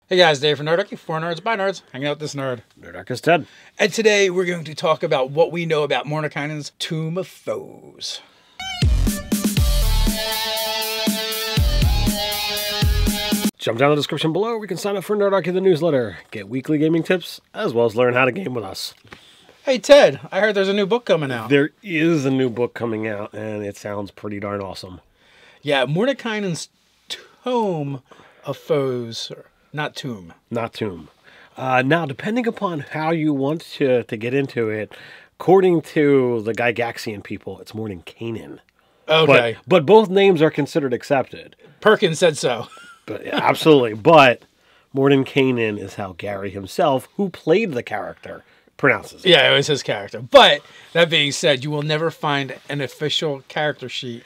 Hey guys, Dave from Nerdarchy, for nerds, by nerds, hanging out with this nerd. Nerdarchy's Ted. And today we're going to talk about what we know about Mordenkainen's Tome of FOES. Jump down in the description below where you can sign up for Nerdarchy the newsletter, get weekly gaming tips, as well as learn how to game with us. Hey Ted, I heard there's a new book coming out. There is a new book coming out, and it sounds pretty darn awesome. Yeah, Mordenkainen's Tome of FOES. Not Tomb. Not Tomb. Now, depending upon how you want to get into it, according to the Gygaxian people, it's Mordenkainen. Okay. But both names are considered accepted. Perkins said so. But yeah, absolutely. But Mordenkainen is how Gary himself, who played the character, pronounces it. Yeah, it was his character. But that being said, you will never find an official character sheet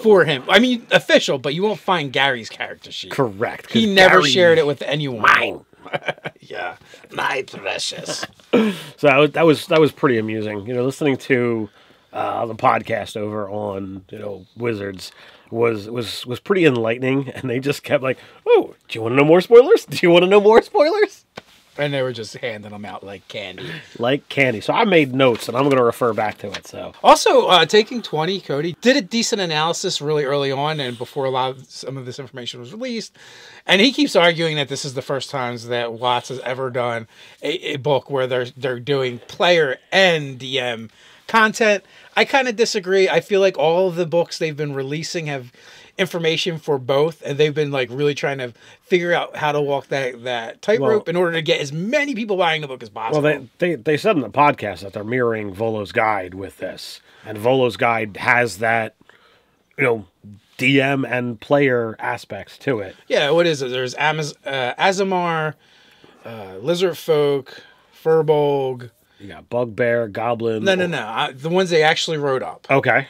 for him. I mean, official, but you won't find Gary's character sheet. Correct. He never shared it with anyone. Mine. Yeah, my precious. So that was pretty amusing. You know, listening to the podcast over on Wizards was pretty enlightening, and they just kept like, "Oh, do you want to know more spoilers? Do you want to know more spoilers?" And they were just handing them out like candy. Like candy. So I made notes, and I'm going to refer back to it. So also, Taking 20, Cody did a decent analysis really early on, and before some of this information was released. And he keeps arguing that this is the first time that WOTC has ever done a book where they're doing player and DM content. I kind of disagree. I feel like all of the books they've been releasing have information for both, and they've been like really trying to figure out how to walk that tightrope in order to get as many people buying the book as possible. Well, they said in the podcast that they're mirroring Volo's guide with this, and Volo's guide has that DM and player aspects to it. Yeah, what is it? There's Azamar, Lizard Folk, Furbolg. You got Bugbear, Goblin. No. The ones they actually wrote up. Okay.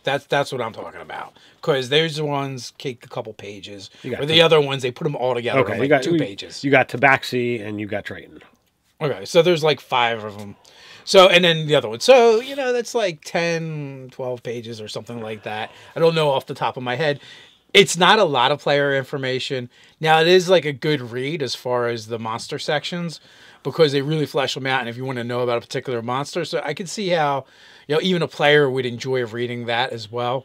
That's what I'm talking about. Because there's the ones take a couple pages. Or the other ones, they put them all together on like 2 pages. You got Tabaxi and you got Drayton. Okay, so there's like 5 of them. So, and then the other one. So, that's like 10, 12 pages or something like that. I don't know off the top of my head. It's not a lot of player information. Now, it is like a good read as far as the monster sections, because they really flesh them out, and if you want to know about a particular monster. So I can see how, even a player would enjoy reading that as well.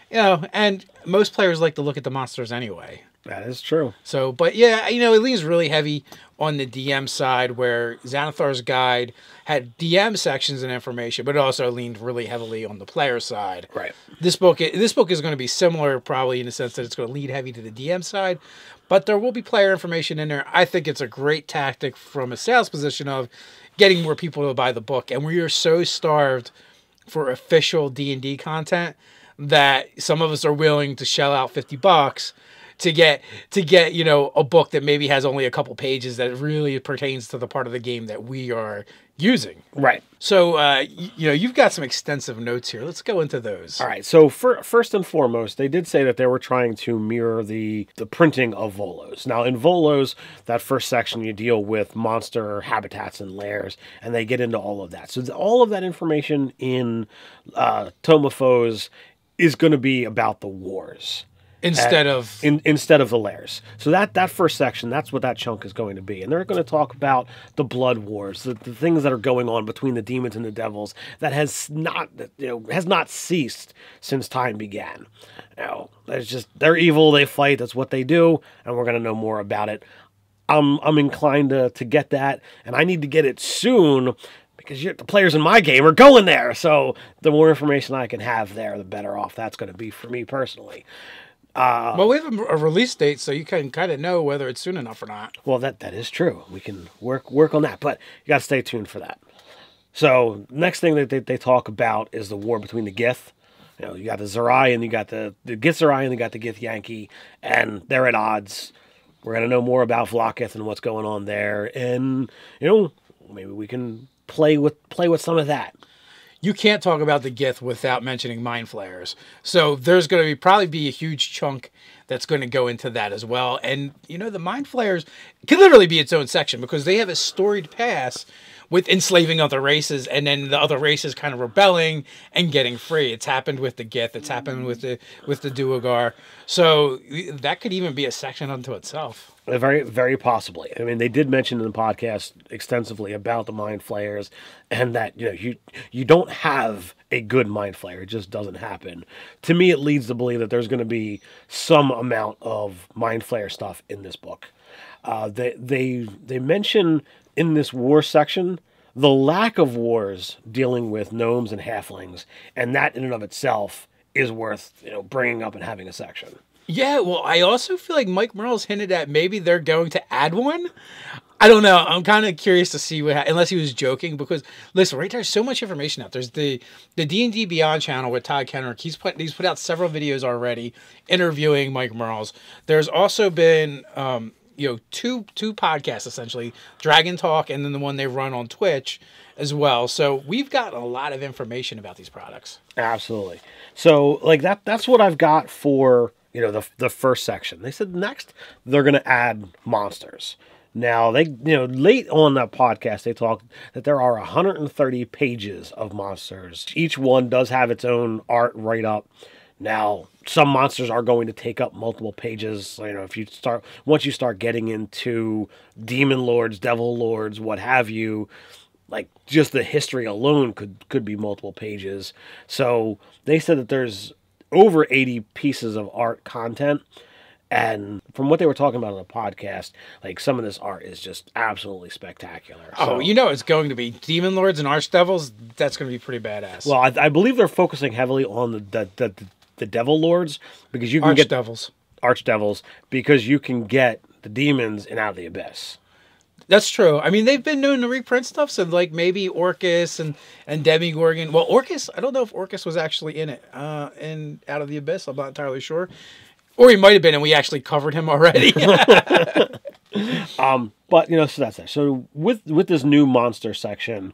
And most players like to look at the monsters anyway. That is true. So, but yeah, it leans really heavy on the DM side, where Xanathar's guide had DM sections and information, but it also leaned really heavily on the player side. Right. This book is going to be similar, probably in the sense that it's going to lead heavy to the DM side, but there will be player information in there. I think it's a great tactic from a sales position of getting more people to buy the book, and we are so starved for official D&D content that some of us are willing to shell out $50 to get a book that maybe has only a couple pages that really pertains to the part of the game that we are using. Right. So, you've got some extensive notes here. Let's go into those. All right. So first and foremost, they did say that they were trying to mirror the printing of Volos. Now, in Volos, that first section, you deal with monster habitats and lairs, and they get into all of that. So all of that information in Tome of FOES is going to be about the wars. Instead of the lairs. So that first section, that's what that chunk is going to be. And they're going to talk about the blood wars, the things that are going on between the demons and the devils that has not ceased since time began. They're evil, they fight, that's what they do, and we're going to know more about it. I'm inclined to get that, and I need to get it soon, because the players in my game are going there. So the more information I can have there, the better off that's going to be for me personally. Well, we have a release date, so you can kind of know whether it's soon enough or not. Well, that is true. We can work on that, but you got to stay tuned for that. So next thing that they talk about is the war between the Gith. You got the Zerai, and you got the Gith Zerai, and you got the Gith Yankee, and they're at odds. We're going to know more about Vlaakith and what's going on there, and maybe we can play with some of that. You can't talk about the Gith without mentioning Mind Flayers. So there's going to probably be a huge chunk that's going to go into that as well. And, the Mind Flayers could literally be its own section, because they have a storied past with enslaving other races, and then the other races kind of rebelling and getting free. It's happened with the Gith. It's happened with the Duergar. So that could even be a section unto itself. Very, very possibly. I mean, they did mention in the podcast extensively about the Mind Flayers, and that you don't have a good Mind Flayer; it just doesn't happen. To me, it leads to believe that there's going to be some amount of Mind Flayer stuff in this book. They mention in this war section the lack of wars dealing with gnomes and halflings, and that in and of itself is worth bringing up and having a section. Yeah, well, I also feel like Mike Merle's hinted at maybe they're going to add one. I don't know. I'm kind of curious to see unless he was joking, because listen, right there's so much information out. There's the D&D Beyond channel with Todd Kenrick. He's put out several videos already interviewing Mike Merles. There's also been two podcasts essentially, Dragon Talk and then the one they run on Twitch as well. So we've got a lot of information about these products. Absolutely. So like that's what I've got for the first section. They said next they're going to add monsters. Now they late on that podcast they talked that there are 130 pages of monsters. Each one does have its own art write up. Now some monsters are going to take up multiple pages. Once you start getting into demon lords, devil lords, what have you, like just the history alone could be multiple pages. So they said that there's over 80 pieces of art content, and from what they were talking about on the podcast, like some of this art is just absolutely spectacular. Oh, it's going to be demon lords and archdevils. That's going to be pretty badass. Well, I believe they're focusing heavily on the devil lords, because you can get archdevils because you can get the demons in Out of the Abyss. That's true. I mean, they've been known to reprint stuff, so like maybe Orcus and Demigorgon. Well, Orcus, I don't know if Orcus was actually in it, in Out of the Abyss. I'm not entirely sure. Or he might have been, and we actually covered him already. But so that's it. So with this new monster section,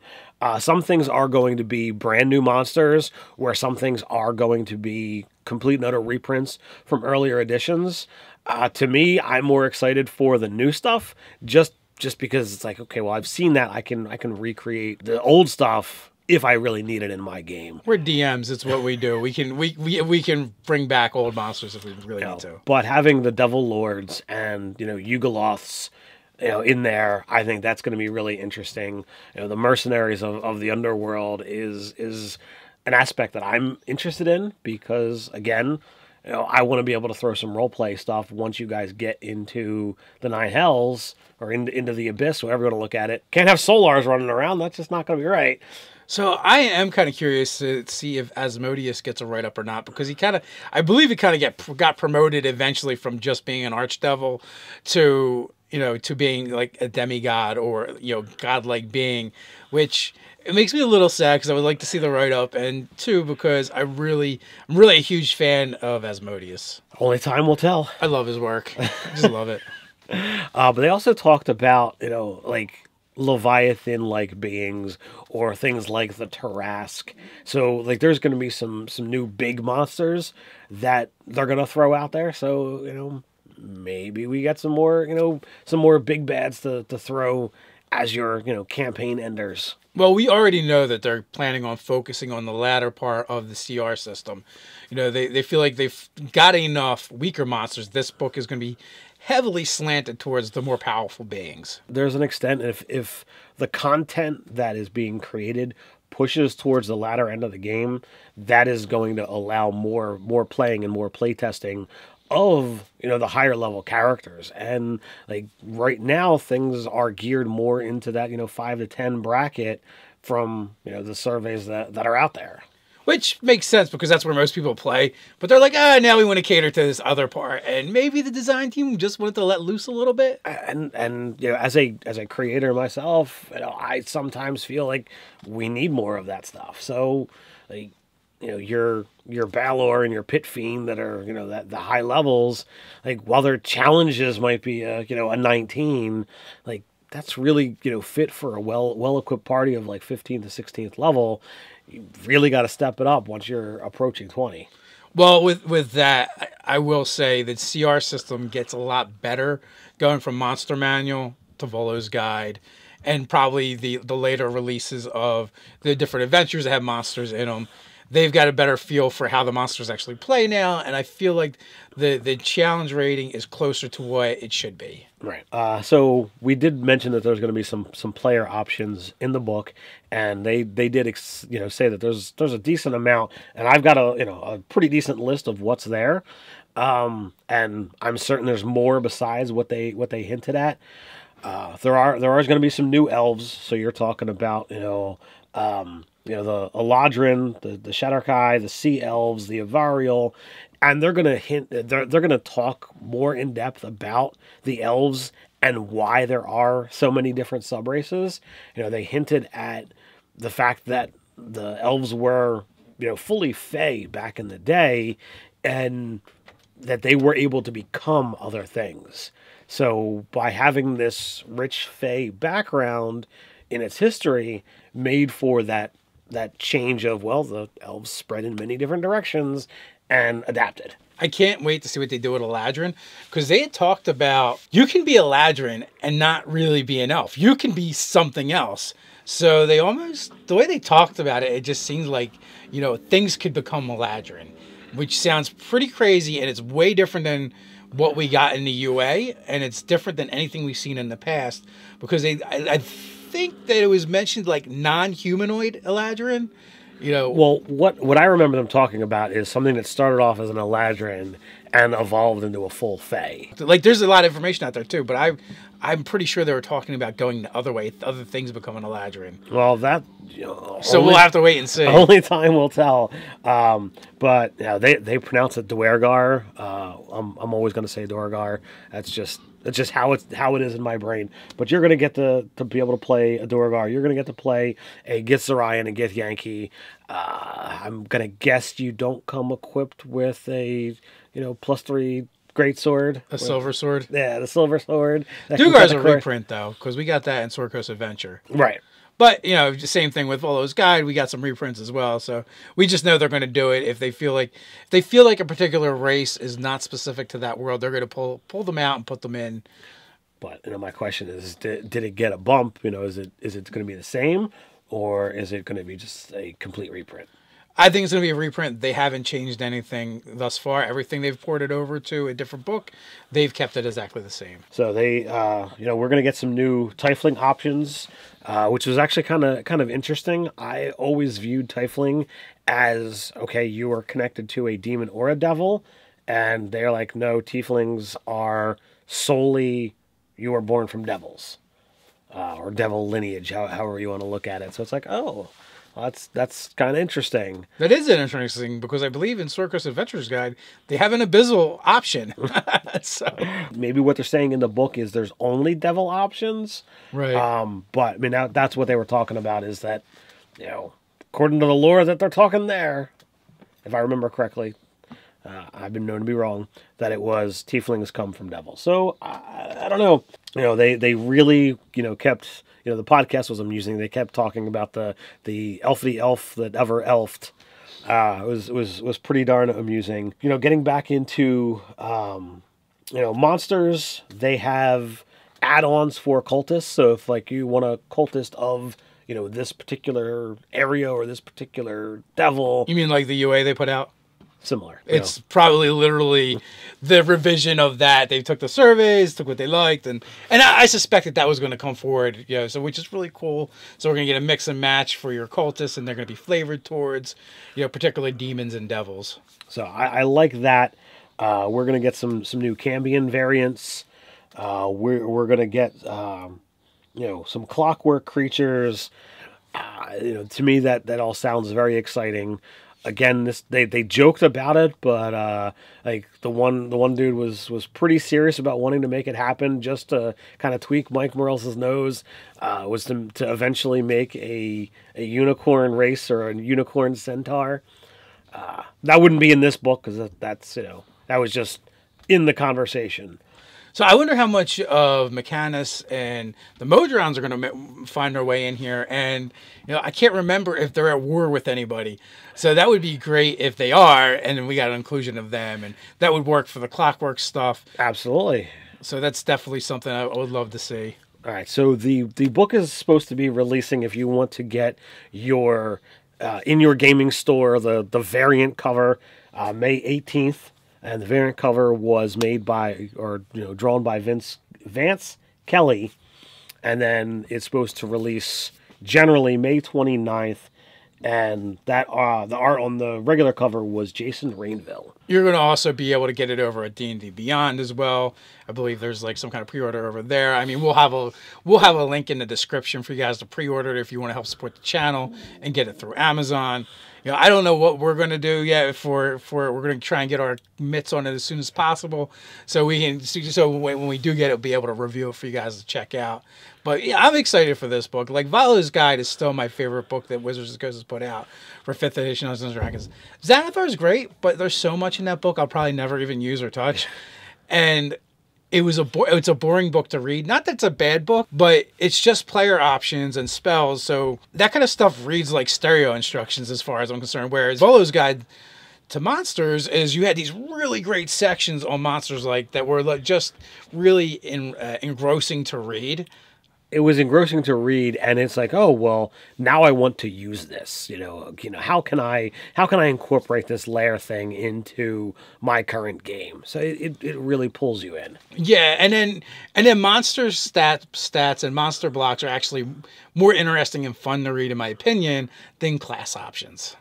some things are going to be brand new monsters, where some things are going to be complete and utter reprints from earlier editions. To me, I'm more excited for the new stuff, just because it's like, okay, well, I've seen that. I can recreate the old stuff if I really need it in my game. We're DMs. It's what we do. We can bring back old monsters if we really need to. But having the Devil Lords and Yugoloths in there, I think that's going to be really interesting. The mercenaries of the underworld is an aspect that I'm interested in, because again, I want to be able to throw some roleplay stuff once you guys get into the Nine Hells or into the Abyss, however you want to look at it. Can't have Solars running around. That's just not going to be right. So I am kind of curious to see if Asmodeus gets a write-up or not, because I believe he kind of got promoted eventually from just being an archdevil to being like a demigod or, godlike being, which it makes me a little sad because I would like to see the write-up, and two, because I'm really a huge fan of Asmodeus. Only time will tell. I love his work. I just love it. But they also talked about, like Leviathan-like beings or things like the Tarask. So, like, there's going to be some new big monsters that they're going to throw out there. So, maybe we get some more big bads to throw as your, campaign enders. Well, we already know that they're planning on focusing on the latter part of the CR system. They feel like they've got enough weaker monsters. This book is going to be heavily slanted towards the more powerful beings. There's an extent, if the content that is being created pushes towards the latter end of the game, that is going to allow more playing and more playtesting of the higher level characters. And like right now things are geared more into that 5 to 10 bracket from the surveys that are out there, which makes sense because that's where most people play. But they're like, now we want to cater to this other part, and maybe the design team just wanted to let loose a little bit. And as a creator myself, I sometimes feel like we need more of that stuff. So like your Balor and your Pit Fiend that are that the high levels, like while their challenges might be a 19, like that's really fit for a well equipped party of like 15th to 16th level. You really got to step it up once you're approaching 20. Well, with that, I will say that CR system gets a lot better going from Monster Manual to Volo's Guide, and probably the later releases of the different adventures that have monsters in them. they've got a better feel for how the monsters actually play now, and I feel like the challenge rating is closer to what it should be. Right. So we did mention that there's going to be some player options in the book, and they did say that there's a decent amount, and I've got a pretty decent list of what's there, and I'm certain there's more besides what they hinted at. There are going to be some new elves, so you're talking about the Eladrin, the Shadowkai, the Sea Elves, the Avariel, and they're going to talk more in depth about the elves and why there are so many different subraces. They hinted at the fact that the elves were fully Fae back in the day, and that they were able to become other things. So by having this rich Fae background in its history, made for that change of, well, the elves spread in many different directions and adapted. I can't wait to see what they do with Eladrin, because they had talked about you can be Eladrin and not really be an elf. You can be something else. So the way they talked about it, it just seems like, things could become Eladrin, which sounds pretty crazy, and it's way different than what we got in the UA, and it's different than anything we've seen in the past, because I think that it was mentioned like non-humanoid Eladrin. Well, what I remember them talking about is something that started off as an Eladrin and evolved into a full Fae. Like, there's a lot of information out there too, but I'm pretty sure they were talking about going the other way, other things becoming Eladrin. Well, that so we'll have to wait and see. Only time will tell. But they pronounce it Duergar. I'm always going to say Duergar. That's just how it is in my brain. But you're going to get to be able to play a Duergar. You're going to get to play a Githzerai and a Githyanki. I'm going to guess you don't come equipped with a +3 greatsword. A silver sword. Yeah, the silver sword. Duergar's a reprint though, because we got that in Sword Coast Adventure. Right. But, same thing with Volo's Guide. We got some reprints as well. So we just know they're going to do it. If they feel like a particular race is not specific to that world, they're going to pull them out and put them in. But, my question is, did it get a bump? Is it going to be the same, or is it going to be just a complete reprint? I think it's going to be a reprint. They haven't changed anything thus far. Everything they've ported over to a different book, they've kept it exactly the same. So they, we're going to get some new Tiefling options, which was actually kind of interesting. I always viewed Tiefling as, okay, you are connected to a demon or a devil, and they're like, no, Tieflings are solely, you are born from devils, or devil lineage, however you want to look at it. So it's like, oh, well, that's kind of interesting. That is interesting, because I believe in Sword Coast Adventure's Guide, they have an abyssal option. So maybe what they're saying in the book is there's only devil options. Right. But, that's what they were talking about, is that, according to the lore that they're talking there, if I remember correctly, I've been known to be wrong, that it was Tieflings come from devils. So, I don't know. They really, kept... the podcast was amusing. They kept talking about the elfy elf that ever elfed. It was pretty darn amusing. Getting back into monsters, they have add-ons for cultists. So if you want a cultist of this particular area or this particular devil, you mean like the UA they put out? Similar. It's probably literally the revision of that. They took the surveys, took what they liked, and I suspected that was going to come forward, so which is really cool. So we're going to get a mix and match for your cultists, and they're going to be flavored towards, particularly demons and devils. So I like that. We're going to get some new Cambion variants. We're going to get, some clockwork creatures. To me, that all sounds very exciting. Again, they joked about it, but the one dude was pretty serious about wanting to make it happen, just to kind of tweak Mike Morales' nose. Was to eventually make a unicorn race or a unicorn centaur. That wouldn't be in this book, because that's that was just in the conversation. So I wonder how much of Mechanus and the Modrons are going to find their way in here. And, I can't remember if they're at war with anybody. So that would be great if they are, and then we got an inclusion of them. And that would work for the clockwork stuff. Absolutely. So that's definitely something I would love to see. All right. So the book is supposed to be releasing, if you want to get your in your gaming store the variant cover May 18th, and the variant cover was made by, or drawn by Vance Kelly, and then it's supposed to release generally May 29th. And that the art on the regular cover was Jason Rainville. You're going to also be able to get it over at D&D Beyond as well. I believe there's like some kind of pre-order over there. I mean, we'll have a link in the description for you guys to pre-order it if you want to help support the channel and get it through Amazon. I don't know what we're going to do yet. We're going to try and get our mitts on it as soon as possible, so we can. So when we do get it, we'll be able to review it for you guys to check out. But yeah, I'm excited for this book. Like, Volo's Guide is still my favorite book that Wizards of the Coast has put out for 5th edition Dungeons and Dragons. Xanathar is great, but there's so much in that book I'll probably never even use or touch. And it's a boring book to read. Not that it's a bad book, but it's just player options and spells. So that kind of stuff reads like stereo instructions as far as I'm concerned. Whereas Volo's Guide to Monsters is you had these really great sections on monsters like that were like just really engrossing to read. It was engrossing to read, and it's like, oh well, now I want to use this. How can I incorporate this layer thing into my current game? So it really pulls you in. Yeah, and then monster stats and monster blocks are actually more interesting and fun to read, in my opinion, than class options.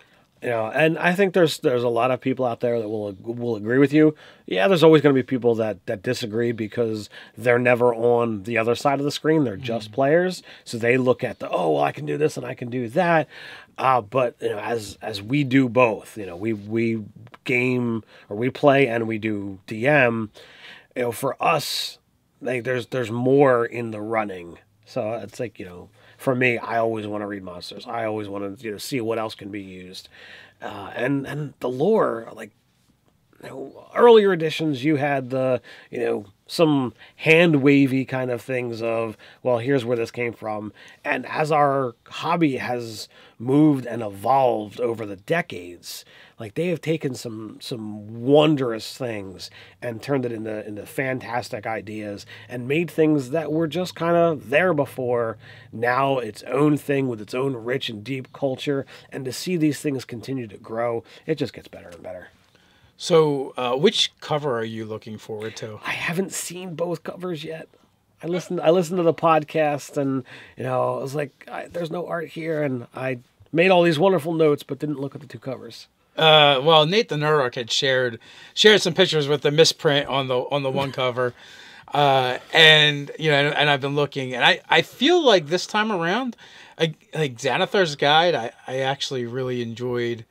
And I think there's a lot of people out there that will agree with you. Yeah, there's always going to be people that disagree because they're never on the other side of the screen. They're just players, so they look at I can do this and I can do that. But as we do both, we game, or we play and we do DM. For us, like there's more in the running. So it's like for me, I always want to read monsters. I always want to see what else can be used, and the lore. Like earlier editions, you had the some hand wavy kind of things of, well, here's where this came from. And as our hobby has moved and evolved over the decades, like they have taken some wondrous things and turned it into fantastic ideas and made things that were just kind of there before, now its own thing with its own rich and deep culture. And to see these things continue to grow, it just gets better and better. So, which cover are you looking forward to? I haven't seen both covers yet. I listened to the podcast, and I was like, "There's no art here," and I made all these wonderful notes, but didn't look at the two covers. Well, Nate the Nerdarchy had shared some pictures with the misprint on the one cover, and I've been looking, and I feel like this time around, like Xanathar's Guide, I actually really enjoyed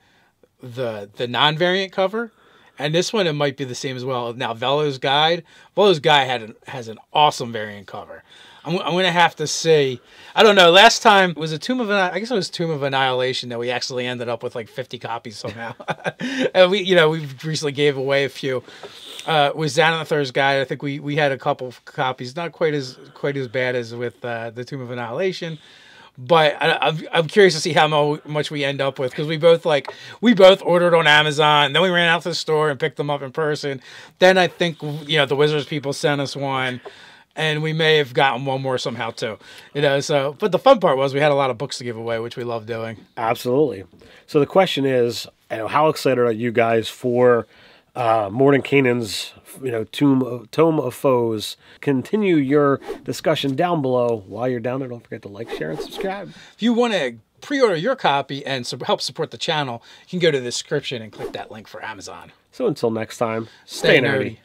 the non-variant cover. And this one, it might be the same as well. Now, Volo's Guide has an awesome variant cover. I'm going to have to say, I don't know, last time, was it Tomb of Annihilation that we actually ended up with like 50 copies somehow. And we recently gave away a few. With Xanathar's Guide, I think we had a couple of copies, not quite as bad as with the Tomb of Annihilation. But I'm curious to see how much we end up with, because we both ordered on Amazon, then we ran out to the store and picked them up in person. Then I think the Wizards people sent us one, and we may have gotten one more somehow too. So but the fun part was we had a lot of books to give away, which we love doing. Absolutely. So the question is, how excited are you guys for Mordenkainen's Tome of Foes? Continue your discussion down below. While you're down there, don't forget to like, share, and subscribe. If you want to pre-order your copy and help support the channel, you can go to the description and click that link for Amazon. So until next time, stay nerdy.